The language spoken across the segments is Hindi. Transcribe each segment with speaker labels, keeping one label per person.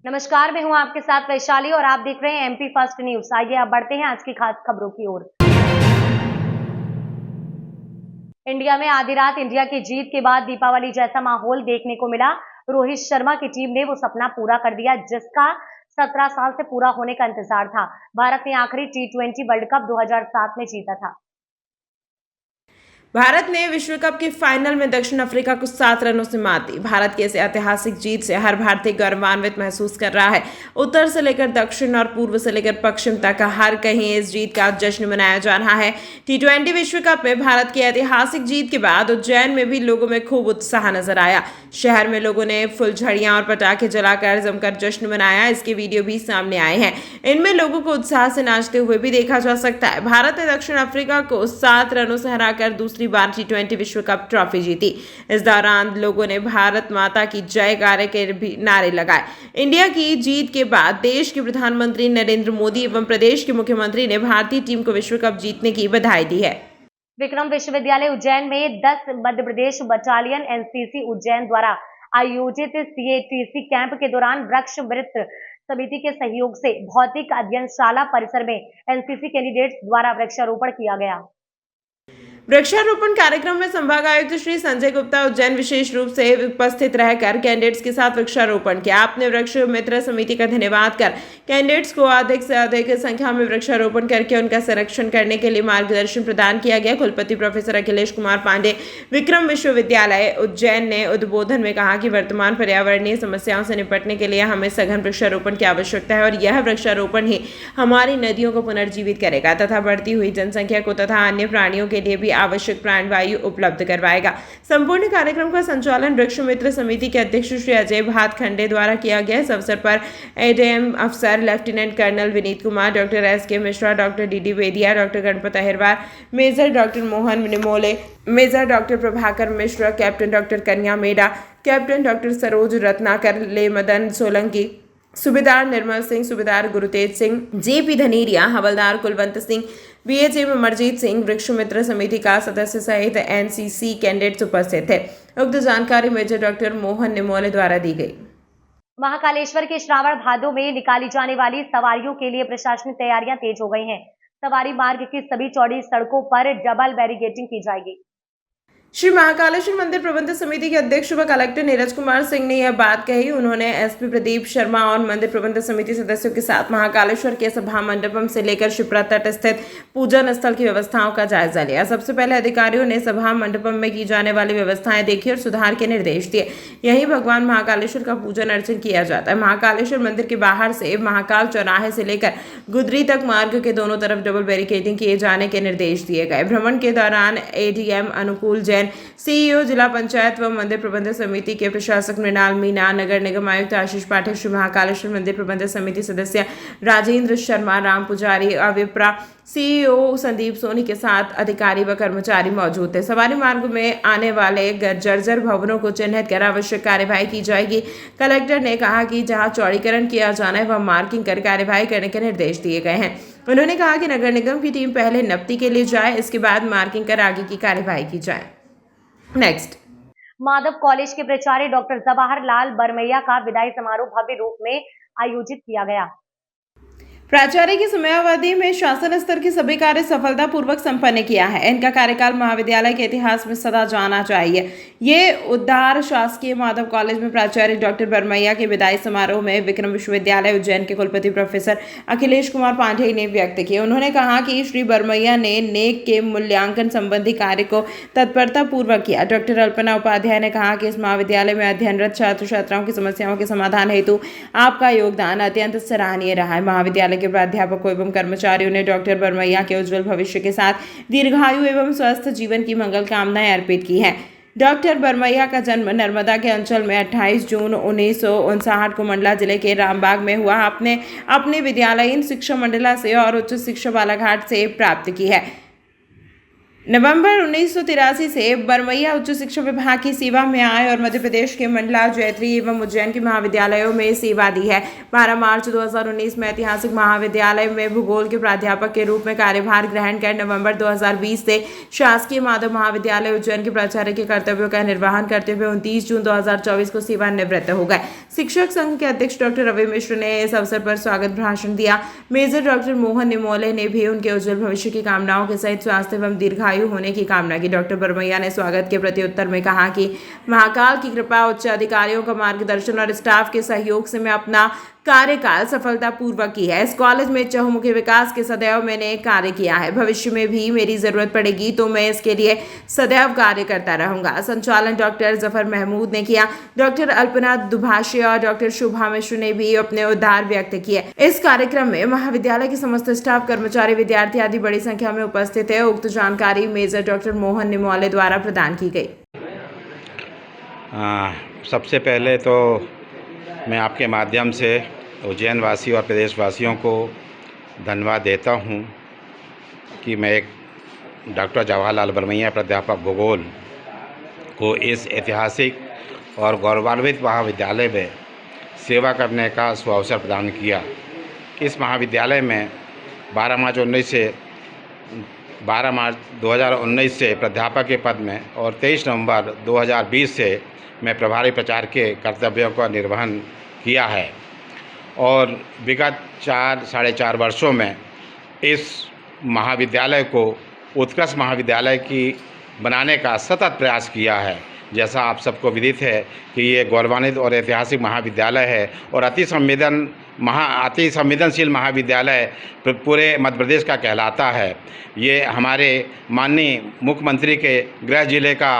Speaker 1: नमस्कार, मैं हूं आपके साथ वैशाली और आप देख रहे हैं एमपी फर्स्ट न्यूज। आइए अब बढ़ते हैं आज की खास खबरों की ओर। इंडिया में आधी रात इंडिया की जीत के बाद दीपावली जैसा माहौल देखने को मिला। रोहित शर्मा की टीम ने वो सपना पूरा कर दिया जिसका 17 साल से पूरा होने का इंतजार था। भारत ने आखिरी T20 वर्ल्ड कप 2007 में जीता था।
Speaker 2: भारत ने विश्व कप के फाइनल में दक्षिण अफ्रीका को 7 रनों से मात दी। भारत की इस ऐतिहासिक जीत से हर भारतीय गौरवान्वित महसूस कर रहा है। उत्तर से लेकर दक्षिण और पूर्व से लेकर पश्चिम तक हर कहीं इस जीत का जश्न मनाया जा रहा है। T20 विश्व कप में भारत की ऐतिहासिक जीत के बाद उज्जैन में भी लोगों में खूब उत्साह नजर आया। शहर में लोगों ने फुलझड़ियां और पटाखे जलाकर जमकर जश्न मनाया। इसके वीडियो भी सामने आए हैं। इनमें लोगों को उत्साह से नाचते हुए भी देखा जा सकता है। भारत ने दक्षिण अफ्रीका को 7 रनों से हराकर दूसरी बार T20 विश्व कप ट्रॉफी जीती। इस दौरान लोगों ने भारत माता की जयकारे के भी नारे लगाए। इंडिया की जीत के बाद देश के प्रधानमंत्री नरेंद्र मोदी एवं प्रदेश के मुख्यमंत्री ने भारतीय टीम को विश्व कप जीतने की बधाई दी है।
Speaker 1: विक्रम विश्वविद्यालय उज्जैन में 10 मध्य प्रदेश बटालियन एनसीसी उज्जैन द्वारा आयोजित CATC कैंप के दौरान वृक्ष मित्र समिति के सहयोग से भौतिक अध्ययनशाला परिसर में एनसीसी कैंडिडेट्स द्वारा वृक्षारोपण किया गया।
Speaker 2: वृक्षारोपण कार्यक्रम में संभाग आयुक्त श्री संजय गुप्ता उज्जैन विशेष रूप से उपस्थित रहकर कैंडिडेट्स के साथ वृक्षारोपण किया। आपने वृक्ष मित्र समिति का धन्यवाद कर कैंडिडेट्स को अधिक से अधिक संख्या में वृक्षारोपण करके उनका संरक्षण करने के लिए मार्गदर्शन प्रदान किया गया। कुलपति प्रोफेसर अखिलेश कुमार पांडे विक्रम विश्वविद्यालय उज्जैन ने उद्बोधन में कहा कि वर्तमान पर्यावरणीय समस्याओं से निपटने के लिए हमें सघन वृक्षारोपण की आवश्यकता है और यह वृक्षारोपण ही हमारी नदियों को पुनर्जीवित करेगा तथा बढ़ती हुई जनसंख्या को तथा अन्य प्राणियों के लिए भी आवश्यक प्राणवायु उपलब्ध करवाएगा। संपूर्ण कार्यक्रम का संचालन वृक्ष मित्र समिति के अध्यक्ष श्री अजय भातखंडे द्वारा किया गया। इस अवसर पर ADM अफसर lieutenant colonel Vineet Kumar, doctor SK Mishra, doctor DD Vediya, doctor Ganpat Ahirwar, major doctor Mohan Nimole, major doctor Prabhakar Mishra, captain doctor Kanya Meda, captain doctor Saroj Ratnakar, ले मदन सोलंकी, सूबेदार निर्मल सिंह, सूबेदार गुरुतेज सिंह, JP धनीरिया, हवलदार कुलवंत सिंह, BHM अमरजीत सिंह, वृक्ष मित्र समिति का सदस्य सहित NCC कैंडिडेट्स उपस्थित थे। उक्त जानकारी मेजर डॉक्टर मोहन निमोले द्वारा दी गई।
Speaker 1: महाकालेश्वर के श्रावण भादों में निकाली जाने वाली सवारियों के लिए प्रशासनिक तैयारियां तेज हो गई हैं। सवारी मार्ग की सभी चौड़ी सड़कों पर डबल बैरिकेडिंग की जाएगी।
Speaker 2: श्री महाकालेश्वर मंदिर प्रबंध समिति के अध्यक्ष व कलेक्टर नीरज कुमार सिंह ने यह बात कही। उन्होंने SP प्रदीप शर्मा और मंदिर प्रबंध समिति सदस्यों के साथ महाकालेश्वर के सभा मंडपम से लेकर शिप्रा तट स्थित पूजन स्थल की व्यवस्थाओं का जायजा लिया। सबसे पहले अधिकारियों ने सभा मंडपम में की जाने वाली व्यवस्थाएं देखी और सुधार के निर्देश दिए। यही भगवान महाकालेश्वर का पूजन अर्चन किया जाता है। महाकालेश्वर मंदिर के बाहर से महाकाल चौराहे से लेकर गुदरी तक मार्ग के दोनों तरफ डबल बैरिकेडिंग किए जाने के निर्देश दिए गए। भ्रमण के दौरान ADM अनुकूल जैन, CEO जिला पंचायत व मंदिर प्रबंध समिति के प्रशासक मृणाल मीना, नगर निगम आयुक्त आशीष पाठक, श्री महाकालेश्वर मंदिर प्रबंध समिति सदस्य राजेंद्र शर्मा, राम पुजारी, अविप्रा, CEO संदीप सोनी के साथ अधिकारी व कर्मचारी मौजूद थे। सवारी मार्ग में आने वाले जर्जर भवनों को चिन्हित कर आवश्यक कार्यवाही की जाएगी। कलेक्टर ने कहा कि जहां चौड़ीकरण किया जाना है वह मार्किंग कर कार्यवाही करने के निर्देश दिए गए हैं। उन्होंने कहा कि नगर निगम की टीम पहले नपती के लिए जाए, इसके बाद मार्किंग कर आगे की कार्यवाही की जाए। नेक्स्ट,
Speaker 1: माधव कॉलेज के प्राचार्य डॉक्टर जवाहर लाल बरमैया का विदाई समारोह भव्य रूप में आयोजित किया गया।
Speaker 2: प्राचार्य की समयावधि में शासन स्तर के सभी कार्य सफलतापूर्वक संपन्न किया है। इनका कार्यकाल महाविद्यालय के इतिहास में सदा जाना चाहिए। ये उद्धार शासकीय माधव कॉलेज में प्राचार्य डॉक्टर बरमैया के विदाई समारोह में विक्रम विश्वविद्यालय उज्जैन के कुलपति प्रोफेसर अखिलेश कुमार पांडे ने व्यक्त किए। उन्होंने कहा कि श्री बरमैया ने नेक के मूल्यांकन संबंधी कार्य को तत्परता पूर्वक किया। डॉक्टर अल्पना उपाध्याय ने कहा कि इस महाविद्यालय में अध्ययनरत छात्र छात्राओं की समस्याओं के समाधान हेतु आपका योगदान अत्यंत सराहनीय रहा है। महाविद्यालय के प्राध्यापकों एवं कर्मचारियों ने डॉक्टर बरमैया के उज्जवल भविष्य के साथ दीर्घायु एवं स्वस्थ जीवन की मंगल कामनाएं अर्पित की हैं। डॉक्टर बरमैया का जन्म नर्मदा के अंचल में 28 जून 1959 को मंडला जिले के रामबाग में हुआ। आपने अपने विद्यालयीन शिक्षा मंडला से और उच्च शिक्षा बालाघाट से प्राप्त की है। नवंबर 1983 से बरमैया उच्च शिक्षा विभाग की सेवा में आए और मध्य प्रदेश के मंडला, जैतरी एवं उज्जैन के महाविद्यालयों में सेवा दी है। 12 मार्च 2019 में ऐतिहासिक महाविद्यालय में भूगोल के प्राध्यापक के रूप में कार्यभार ग्रहण कर नवंबर 2020 से शासकीय माधव महाविद्यालय उज्जैन के प्राचार्य के कर्तव्यों का निर्वहन करते हुए 29 जून 2024 को सेवानिवृत्त हो गए। शिक्षक संघ के अध्यक्ष डॉक्टर रवि मिश्र ने इस अवसर पर स्वागत भाषण दिया। मेजर डॉक्टर मोहन निमोले ने भी उनके उज्जवल भविष्य की कामनाओं के सहित स्वास्थ्य एवं दीर्घायु होने की कामना की। डॉक्टर बरमैया ने स्वागत के प्रत्युत्तर में कहा कि महाकाल की कृपा, उच्च अधिकारियों का मार्गदर्शन और स्टाफ के सहयोग से मैं अपना कार्यकाल सफलतापूर्वक की है। इस कॉलेज में चहुमुखी विकास के सदैव मैंने कार्य किया है। भविष्य में भी मेरी जरूरत पड़ेगी तो मैं इसके लिए सदैव कार्य करता रहूंगा। संचालन डॉक्टर जफर महमूद ने किया। डॉक्टर अल्पना दुभाषी और डॉक्टर शुभा मिश्र ने भी अपने उद्गार व्यक्त किए। इस कार्यक्रम में महाविद्यालय के समस्त स्टाफ, कर्मचारी, विद्यार्थी आदि बड़ी संख्या में उपस्थित है। उक्त जानकारी मेजर डॉक्टर मोहन निमोले द्वारा प्रदान की गई।
Speaker 3: सबसे पहले तो मैं आपके माध्यम से उज्जैन वासी और प्रदेशवासियों को धन्यवाद देता हूं कि मैं एक डॉक्टर जवाहरलाल बरमैया प्राध्यापक भूगोल को इस ऐतिहासिक और गौरवान्वित महाविद्यालय में सेवा करने का सुअवसर प्रदान किया। इस महाविद्यालय में 12 मार्च 2019 से प्राध्यापक के पद में और 23 नवंबर 2020 से मैं प्रभारी प्राचार्य के कर्तव्यों का निर्वहन किया है और विगत 4-4.5 वर्षों में इस महाविद्यालय को उत्कृष्ट महाविद्यालय की बनाने का सतत प्रयास किया है। जैसा आप सबको विदित है कि ये गौरवान्वित और ऐतिहासिक महाविद्यालय है और अति संवेदनशील महाविद्यालय पूरे मध्य प्रदेश का कहलाता है। ये हमारे माननीय मुख्यमंत्री के गृह जिले का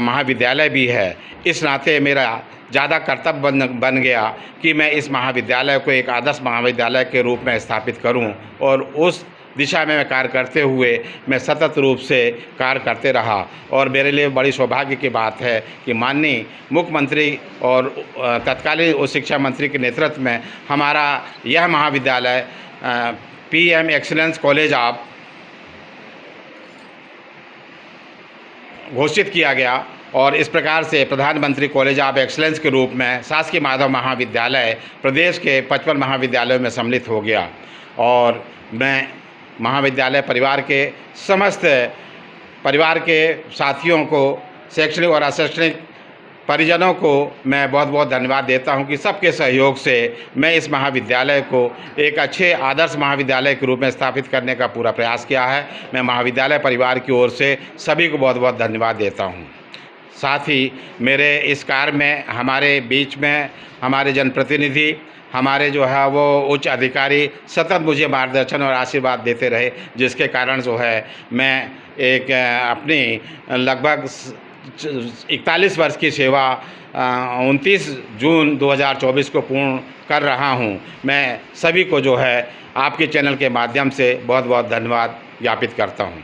Speaker 3: महाविद्यालय भी है। इस नाते मेरा ज़्यादा कर्तव्य बन गया कि मैं इस महाविद्यालय को एक आदर्श महाविद्यालय के रूप में स्थापित करूं और उस दिशा में मैं कार्य करते हुए मैं सतत रूप से कार्य करते रहा। और मेरे लिए बड़ी सौभाग्य की बात है कि माननीय मुख्यमंत्री और तत्कालीन उच्च शिक्षा मंत्री के नेतृत्व में हमारा यह महाविद्यालय PM एक्सीलेंस कॉलेज ऑफ घोषित किया गया और इस प्रकार से प्रधानमंत्री कॉलेज ऑफ एक्सीलेंस के रूप में शासकीय माधव महाविद्यालय प्रदेश के 55 महाविद्यालयों में सम्मिलित हो गया। और मैं महाविद्यालय परिवार के समस्त परिवार के साथियों को, शैक्षणिक और अशैक्षणिक परिजनों को मैं बहुत बहुत धन्यवाद देता हूं कि सबके सहयोग से मैं इस महाविद्यालय को एक अच्छे आदर्श महाविद्यालय के रूप में स्थापित करने का पूरा प्रयास किया है। मैं महाविद्यालय परिवार की ओर से सभी को बहुत बहुत धन्यवाद देता हूं। साथ ही मेरे इस कार्य में हमारे बीच में हमारे जनप्रतिनिधि, हमारे जो है वो उच्च अधिकारी सतत मुझे मार्गदर्शन और आशीर्वाद देते रहे, जिसके कारण जो है मैं एक अपनी लगभग 41 वर्ष की सेवा 29 जून 2024 को पूर्ण कर रहा हूं। मैं सभी को जो है आपके चैनल के माध्यम से बहुत बहुत धन्यवाद ज्ञापित करता हूं।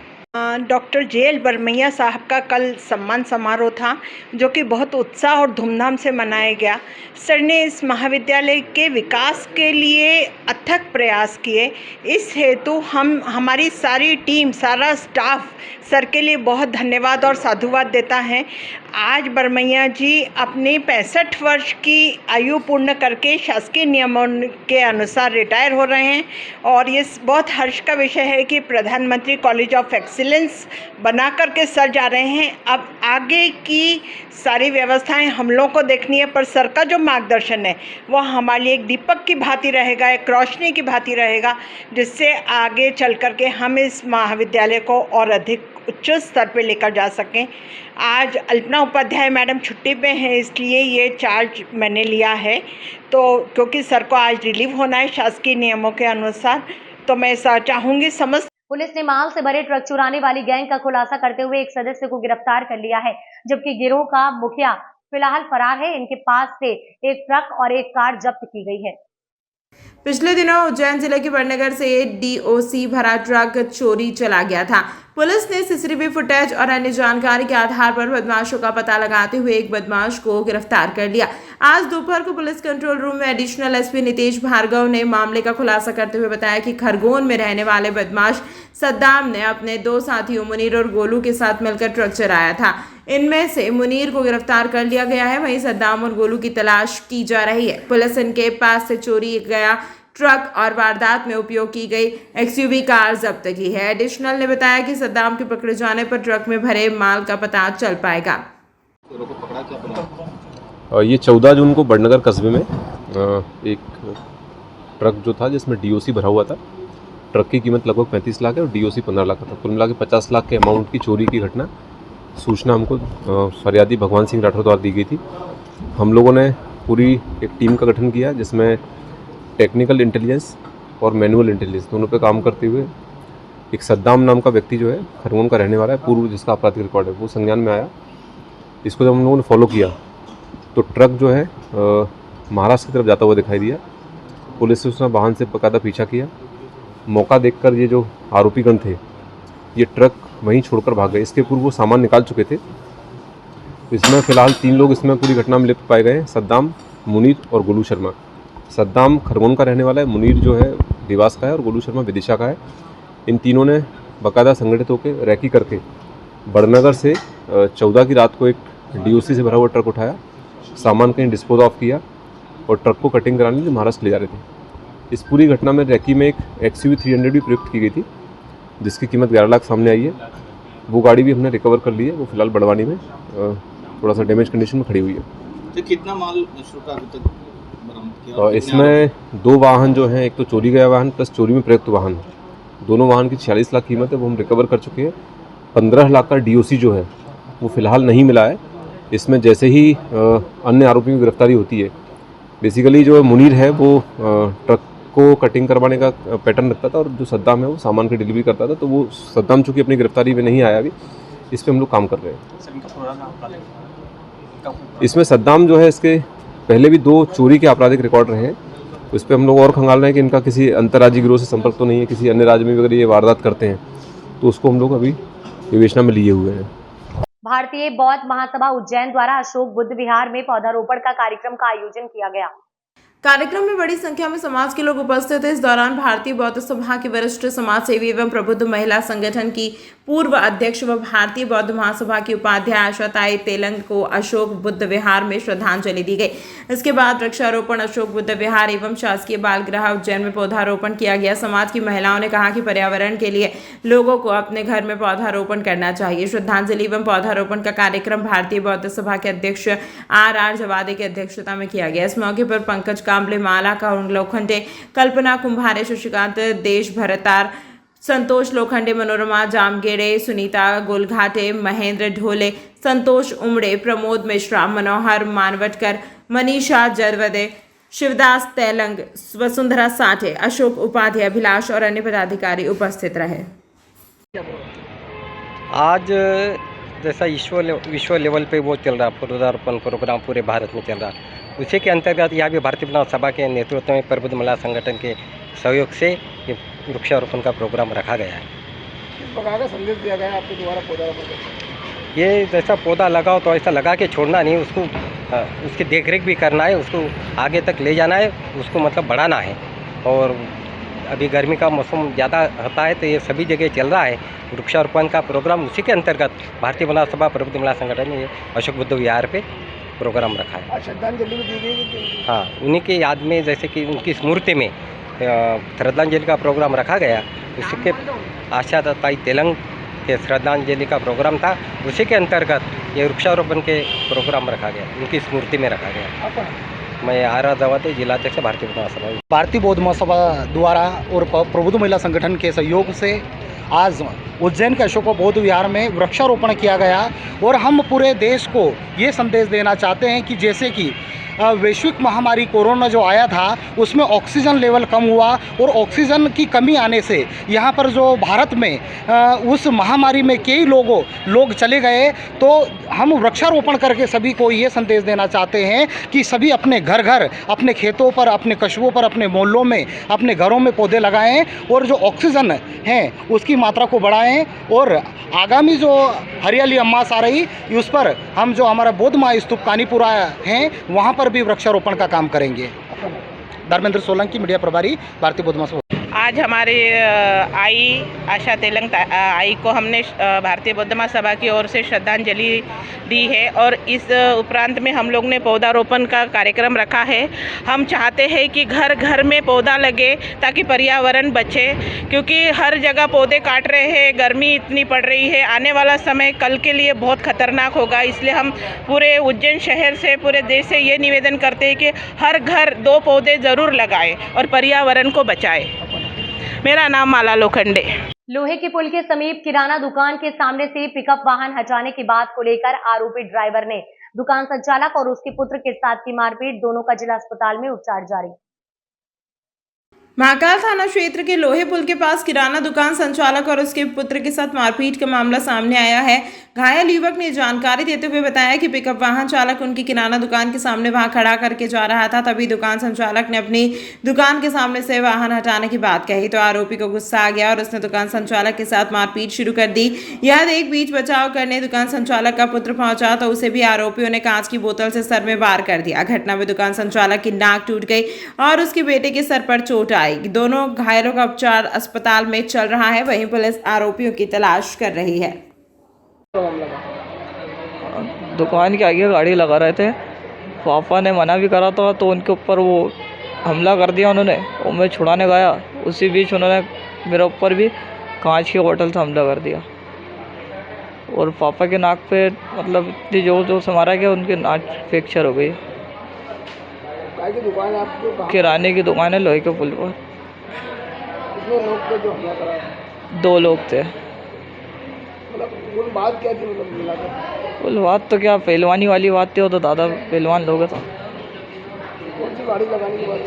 Speaker 4: डॉक्टर JL बरमैया साहब का कल सम्मान समारोह था, जो कि बहुत उत्साह और धूमधाम से मनाया गया। सर ने इस महाविद्यालय के विकास के लिए अथक प्रयास किए। इस हेतु हमारी सारी टीम, सारा स्टाफ सर के लिए बहुत धन्यवाद और साधुवाद देता है। आज बरमैया जी अपने 65 वर्ष की आयु पूर्ण करके शासकीय नियमों के अनुसार रिटायर हो रहे हैं और ये बहुत हर्ष का विषय है कि प्रधानमंत्री कॉलेज ऑफ एक्सीलेंस बना करके सर जा रहे हैं। अब आगे की सारी व्यवस्थाएं हम लोगों को देखनी है, पर सर का जो मार्गदर्शन है वो हमारे लिए एक दीपक की भांति रहेगा, एक रोशनी की भांति रहेगा, जिससे आगे चल करके हम इस महाविद्यालय को और अधिक उच्च स्तर पे लेकर जा सकें। आज अल्पना उपाध्याय मैडम छुट्टी पे हैं, इसलिए ये चार्ज मैंने लिया है। तो क्योंकि सर को आज रिलीव होना है शासकीय नियमों के अनुसार, तो मैं चाहूँगी समस्त।
Speaker 1: पुलिस ने माल से भरे ट्रक चुराने वाली गैंग का खुलासा करते हुए एक सदस्य को गिरफ्तार कर लिया है, जबकि गिरोह का मुखिया फिलहाल फरार है। इनके पास से एक ट्रक और एक कार जब्त की गई है।
Speaker 2: पिछले दिनों उज्जैन जिले के बड़नगर से DOC भरा ट्रक चोरी चला गया था। पुलिस ने सीसीटीवी फुटेज और अन्य जानकारी के आधार पर बदमाशों का पता लगाते हुए एक बदमाश को गिरफ्तार कर लिया। आज दोपहर को पुलिस कंट्रोल रूम में एडिशनल एसपी नितेश भार्गव ने मामले का खुलासा करते हुए बताया कि खरगोन में रहने वाले बदमाश सद्दाम ने अपने 2 साथियों मुनीर और गोलू के साथ मिलकर ट्रक चलाया था। इनमें से मुनीर को गिरफ्तार कर लिया गया है, वहीं सद्दाम और गोलू की तलाश की जा रही है। पुलिस इनके पास से चोरी गया ट्रक और वारदात में उपयोग की गई एक्सयूवी कार जब्त की है। एडिशनल ने बताया कि सद्दाम के पकड़े जाने पर ट्रक में भरे माल का पता चल पाएगा।
Speaker 5: ये 14 जून को बड़नगर कस्बे में एक ट्रक जो था जिसमें डीओसी भरा हुआ था, ट्रक की कीमत लगभग 35 लाख है और डीओसी 15 लाख का था। कुल मिला के 50 लाख के अमाउंट की चोरी की घटना सूचना हमको फरियादी भगवान सिंह राठौर द्वारा दी गई थी। हम लोगों ने पूरी एक टीम का गठन किया जिसमें टेक्निकल इंटेलिजेंस और मैनुअल इंटेलिजेंस दोनों पे काम करते हुए एक सद्दाम नाम का व्यक्ति जो है खरगोन का रहने वाला है, पूर्व जिसका आपराधिक रिकॉर्ड है, वो संज्ञान में आया। इसको जब हम लोगों ने फॉलो किया तो ट्रक जो है महाराष्ट्र की तरफ जाता हुआ दिखाई दिया। पुलिस ने उसने वाहन से बकायदा पीछा किया। मौका देखकर ये जो आरोपीगण थे ये ट्रक वहीं छोड़कर भाग गए। इसके पूर्व वो सामान निकाल चुके थे। इसमें फ़िलहाल 3 लोग इसमें पूरी घटना में लिप्त पाए गए हैं, सद्दाम, मुनीर और गोलू शर्मा। सद्दाम खरगोन का रहने वाला है, मुनीर जो है देवास का है और गोलू शर्मा विदिशा का है। इन तीनों ने बाकायदा संगठित होकर रैकी करके बड़नगर से 14 की रात को एक डीओसी से भरा हुआ ट्रक उठाया, सामान कहीं डिस्पोज ऑफ किया और ट्रक को कटिंग कराने के लिए महाराष्ट्र ले जा रहे थे। इस पूरी घटना में रैकी में एक एक्सयूवी 300 भी प्रयुक्त की गई थी जिसकी कीमत 11 लाख सामने आई है। वो गाड़ी भी हमने रिकवर कर ली है, वो फिलहाल बड़वानी में थोड़ा सा डैमेज कंडीशन में खड़ी हुई है।
Speaker 6: तो कितना माल अभी तक बरामद किया?
Speaker 5: इसमें 2 वाहन जो हैं, एक तो चोरी गया वाहन प्लस चोरी में प्रयुक्त वाहन, दोनों वाहन की 46 लाख कीमत है, वो हम रिकवर कर चुके हैं। 15 लाख का डीओसी जो है वो फिलहाल नहीं मिला है। इसमें जैसे ही अन्य आरोपियों की गिरफ्तारी होती है, बेसिकली जो मुनीर है वो ट्रक को कटिंग करवाने का पैटर्न रखता था और जो सद्दाम है वो सामान की डिलीवरी करता था। तो वो सद्दाम चूँकि अपनी गिरफ्तारी में नहीं आया अभी, इस पर हम लोग काम कर रहे हैं। इसमें सद्दाम जो है इसके पहले भी 2 चोरी के आपराधिक रिकॉर्ड रहे हैं। उस पर हम लोग और खंगाल रहे हैं कि इनका किसी अंतर्राज्यीय गिरोह से संपर्क तो नहीं है, किसी अन्य राज्य में अगर ये वारदात करते हैं तो उसको हम लोग अभी विवेचना में लिए हुए हैं।
Speaker 1: भारतीय बौद्ध महासभा उज्जैन द्वारा अशोक बुद्ध विहार में पौधारोपण का कार्यक्रम का आयोजन किया गया।
Speaker 2: कार्यक्रम में बड़ी संख्या में समाज के लोग उपस्थित थे। इस दौरान भारतीय बौद्ध सभा के वरिष्ठ समाज सेवी एवं प्रबुद्ध महिला संगठन की पूर्व अध्यक्ष व भारतीय बौद्ध महासभा की उपाध्याय आशा ताई तेलंग को अशोक बुद्ध विहार में श्रद्धांजलि दी गई। इसके बाद वृक्षारोपण अशोक बुद्ध विहार एवं शासकीय बाल गृह उज्जैन में पौधारोपण किया गया। समाज की महिलाओं ने कहा कि पर्यावरण के लिए लोगों को अपने घर में पौधारोपण करना चाहिए। श्रद्धांजलि एवं पौधारोपण का कार्यक्रम भारतीय बौद्ध सभा के अध्यक्ष RR जवादे की अध्यक्षता में किया गया। इस मौके पर पंकज कांबले, माला करुण लोखंडे, कल्पना कुंभारे, शशिकांत देश भरतार, संतोष लोखंडे, मनोरमा जामगेड़े, सुनीता गोलघाटे, महेंद्र ढोले, संतोष उमड़े, प्रमोद मिश्रा, मनोहर मानवटकर, मनीषा जरवदे, शिवदास तेलंग, वसुंधरा साठे, अशोक उपाध्याय, अभिलाष और अन्य पदाधिकारी उपस्थित रहे।
Speaker 7: आज जैसा विश्व लेवल पे वो चल रहा पौधारोपण प्रोग्राम पूरे भारत में चल रहा, उसी के अंतर्गत यहाँ भी भारतीय बौद्ध सभा के नेतृत्व में प्रबुद्ध महिला संगठन के सहयोग से ये वृक्षारोपण का प्रोग्राम रखा गया है।
Speaker 6: किस प्रकार का संदेश दिया गया आपके द्वारा पौधारोपण?
Speaker 7: ये जैसा पौधा लगाओ तो ऐसा लगा के छोड़ना नहीं, उसको उसकी देखरेख भी करना है, उसको आगे तक ले जाना है, उसको मतलब बढ़ाना है। और अभी गर्मी का मौसम ज़्यादा होता है तो ये सभी जगह चल रहा है वृक्षारोपण का प्रोग्राम। उसी के अंतर्गत भारतीय बौद्ध सभा प्रबुद्ध महिला संगठन ने अशोक बुद्ध विहार पे प्रोग्राम रखा है।
Speaker 6: श्रद्धांजलि भी दी गई?
Speaker 7: हाँ, उन्हीं के याद में जैसे कि उनकी स्मृति में श्रद्धांजलि का प्रोग्राम रखा गया। उसी के आशा ताई तेलंग के श्रद्धांजलि का प्रोग्राम था, उसी के अंतर्गत ये वृक्षारोपण के प्रोग्राम रखा गया, उनकी स्मृति में रखा गया। मैं RR जवादे, जिलाध्यक्ष भारतीय बौद्ध महासभा।
Speaker 6: भारतीय बौद्ध महासभा द्वारा और प्रबुद्ध महिला संगठन के सहयोग से आज उज्जैन के अशोक बौद्ध विहार में वृक्षारोपण किया गया और हम पूरे देश को ये संदेश देना चाहते हैं कि जैसे कि वैश्विक महामारी कोरोना जो आया था उसमें ऑक्सीजन लेवल कम हुआ और ऑक्सीजन की कमी आने से यहाँ पर जो भारत में उस महामारी में कई लोग चले गए। तो हम वृक्षारोपण करके सभी को ये संदेश देना चाहते हैं कि सभी अपने घर अपने खेतों पर, अपने कस्बों पर, अपने मोहल्लों में, अपने घरों में पौधे लगाएं और जो ऑक्सीजन है उसकी मात्रा को बढ़ाएं। और आगामी जो हरियाली अमास आ रही उस पर हम जो हमारा बौद्ध महास्तूप कानीपुरा है वहाँ पर भी वृक्षारोपण का काम करेंगे। धर्मेंद्र सोलंकी, मीडिया प्रभारी, भारतीय बौद्ध महासभा।
Speaker 8: आज हमारे आशा तेलंग आई को हमने भारतीय बौद्ध महासभा की ओर से श्रद्धांजलि दी है और इस उपरांत में हम लोग ने पौधारोपण का कार्यक्रम रखा है। हम चाहते हैं कि घर घर में पौधा लगे ताकि पर्यावरण बचे, क्योंकि हर जगह पौधे काट रहे हैं, गर्मी इतनी पड़ रही है, आने वाला समय कल के लिए बहुत खतरनाक होगा। इसलिए हम पूरे उज्जैन शहर से, पूरे देश से ये निवेदन करते हैं कि हर घर 2 पौधे ज़रूर लगाएं और पर्यावरण को बचाएं। मेरा नाम माला लोखंडे।
Speaker 1: लोहे के पुल के समीप किराना दुकान के सामने से पिकअप वाहन हटाने की बात को लेकर आरोपी ड्राइवर ने दुकान संचालक और उसके पुत्र के साथ की मारपीट, दोनों का जिला अस्पताल में उपचार जारी।
Speaker 2: महाकाल थाना क्षेत्र के लोहे पुल के पास किराना दुकान संचालक और उसके पुत्र के साथ मारपीट का मामला सामने आया है। घायल युवक ने जानकारी देते हुए बताया कि पिकअप वाहन चालक उनकी किराना दुकान के सामने वहां खड़ा करके जा रहा था, तभी दुकान संचालक ने अपनी दुकान के सामने से वाहन हटाने की बात कही तो आरोपी को गुस्सा आ गया और उसने दुकान संचालक के साथ मारपीट शुरू कर दी। यह देख बीच बचाव करने दुकान संचालक का पुत्र पहुंचा तो उसे भी आरोपियों ने कांच की बोतल से सर में वार कर दिया। घटना में दुकान संचालक की नाक टूट गई और उसके बेटे के सर पर चोट आई। दोनों घायलों का उपचार अस्पताल में चल रहा है। वहीं पुलिस आरोपियों की तलाश कर रही है।
Speaker 9: दुकान के आगे गाड़ी लगा रहे थे, पापा ने मना भी करा था तो उनके ऊपर वो हमला कर दिया उन्होंने, और मैं छुड़ाने गया, उसी बीच उन्होंने मेरे ऊपर भी कांच की बोतल से हमला कर दिया और पापा के नाक पे मतलब इतनी जोर से मारा गया, उनकी नाक फ्रैक्चर हो गई।
Speaker 10: दुकान है आपकी?
Speaker 9: किराने की दुकान है लोहे के पुल पर।
Speaker 10: कितने लोग थे जो हमला करा?
Speaker 9: 2 लोग थे।
Speaker 10: मतलब बात क्या थी? मतलब मिलाकर
Speaker 9: बोल बात तो क्या, पहलवानी वाली बात थी, वो तो दादा पहलवान लोग था।
Speaker 10: कौन सी गाड़ी लगाने की बात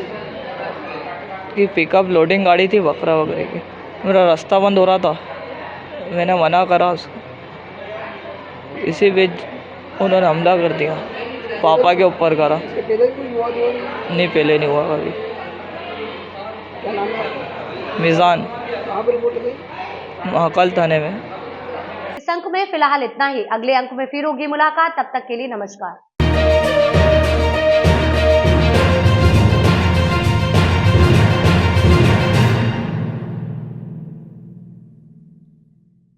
Speaker 9: कि पिकअप लोडिंग गाड़ी थी बकरा वगैरह की। मेरा रास्ता बंद हो रहा था, मैंने मना करा उसको, इसी बीच उन्होंने हमला कर दिया, पापा के ऊपर करा।
Speaker 10: पहले कोई हुआ
Speaker 9: नहीं, पहले नहीं हुआ कभी।
Speaker 10: क्या नाम है?
Speaker 9: मिजान।
Speaker 10: कहाँ पर रिपोर्ट गई?
Speaker 9: महाकाल थाने में।
Speaker 1: इस अंक में फिलहाल इतना ही। अगले अंक में फिर होगी मुलाकात, तब तक के लिए नमस्कार।